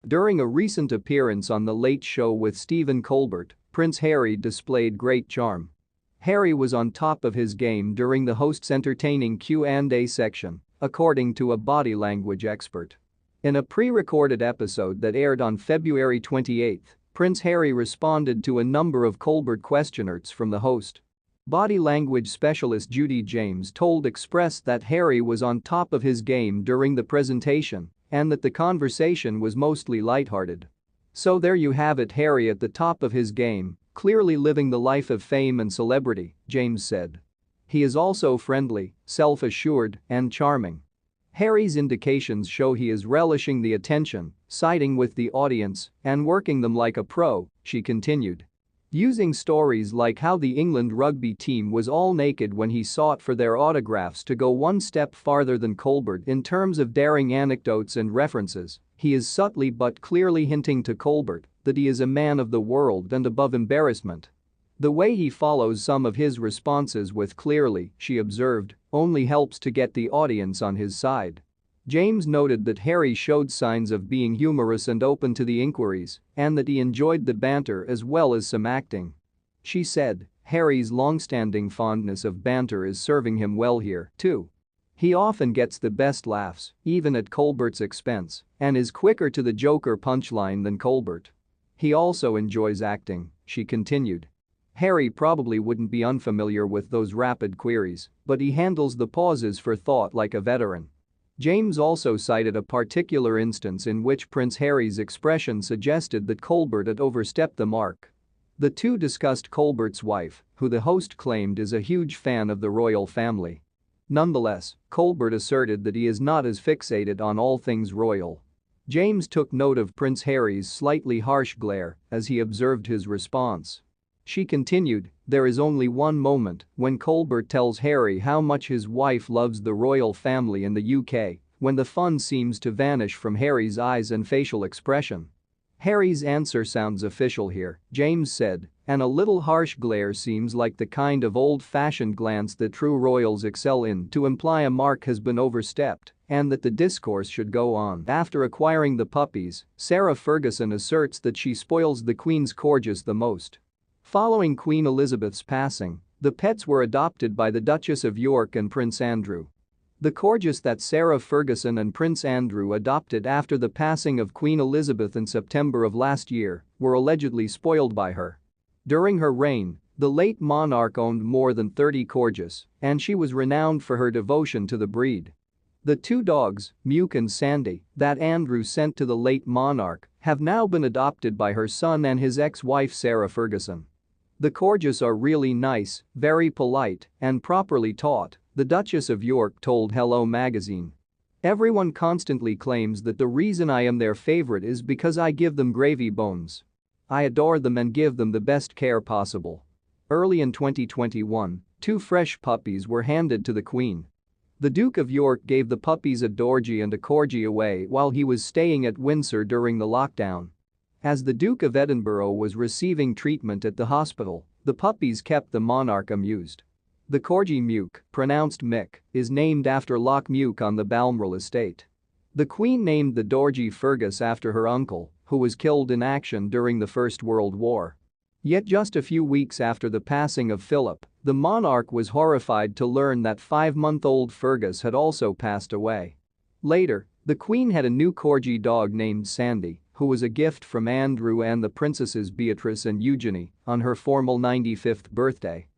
During a recent appearance on The Late Show with Stephen Colbert, Prince Harry displayed great charm. Harry was on top of his game during the host's entertaining Q&A section, according to a body language expert. In a pre-recorded episode that aired on February 28, Prince Harry responded to a number of Colbert questioners from the host. Body language specialist Judy James told Express that Harry was on top of his game during the presentation and that the conversation was mostly lighthearted. "So there you have it, Harry at the top of his game, clearly living the life of fame and celebrity," James said. "He is also friendly, self-assured, and charming. Harry's indications show he is relishing the attention, siding with the audience, and working them like a pro," she continued. Using stories like how the England rugby team was all naked when he sought for their autographs to go one step farther than Colbert in terms of daring anecdotes and references, he is subtly but clearly hinting to Colbert that he is a man of the world and above embarrassment. The way he follows some of his responses with "clearly," she observed, only helps to get the audience on his side. James noted that Harry showed signs of being humorous and open to the inquiries and that he enjoyed the banter as well as some acting. She said, "Harry's long-standing fondness of banter is serving him well here, too. He often gets the best laughs, even at Colbert's expense, and is quicker to the Joker punchline than Colbert. He also enjoys acting," she continued. Harry probably wouldn't be unfamiliar with those rapid queries, but he handles the pauses for thought like a veteran. James also cited a particular instance in which Prince Harry's expression suggested that Colbert had overstepped the mark. The two discussed Colbert's wife, who the host claimed is a huge fan of the royal family. Nonetheless, Colbert asserted that he is not as fixated on all things royal. James took note of Prince Harry's slightly harsh glare as he observed his response. She continued, "There is only one moment when Colbert tells Harry how much his wife loves the royal family in the UK, when the fun seems to vanish from Harry's eyes and facial expression. Harry's answer sounds official here," James said, "and a little harsh glare seems like the kind of old-fashioned glance that true royals excel in to imply a mark has been overstepped and that the discourse should go on." After acquiring the puppies, Sarah Ferguson asserts that she spoils the Queen's corgis the most. Following Queen Elizabeth's passing, the pets were adopted by the Duchess of York and Prince Andrew. The corgis that Sarah Ferguson and Prince Andrew adopted after the passing of Queen Elizabeth in September of last year were allegedly spoiled by her. During her reign, the late monarch owned more than 30 corgis, and she was renowned for her devotion to the breed. The two dogs, Muke and Sandy, that Andrew sent to the late monarch have now been adopted by her son and his ex-wife Sarah Ferguson. "The corgis are really nice, very polite, and properly taught," the Duchess of York told Hello magazine. "Everyone constantly claims that the reason I am their favorite is because I give them gravy bones. I adore them and give them the best care possible." Early in 2021, two fresh puppies were handed to the Queen. The Duke of York gave the puppies a Dorgie and a Corgi away while he was staying at Windsor during the lockdown. As the Duke of Edinburgh was receiving treatment at the hospital, the puppies kept the monarch amused. The Corgi Muke, pronounced Mick, is named after Loch Muke on the Balmoral estate. The Queen named the Dorgie Fergus after her uncle, who was killed in action during the First World War. Yet just a few weeks after the passing of Philip, the monarch was horrified to learn that 5-month-old Fergus had also passed away. Later, the Queen had a new Corgi dog named Sandy, who was a gift from Andrew and the princesses Beatrice and Eugenie on her formal 95th birthday.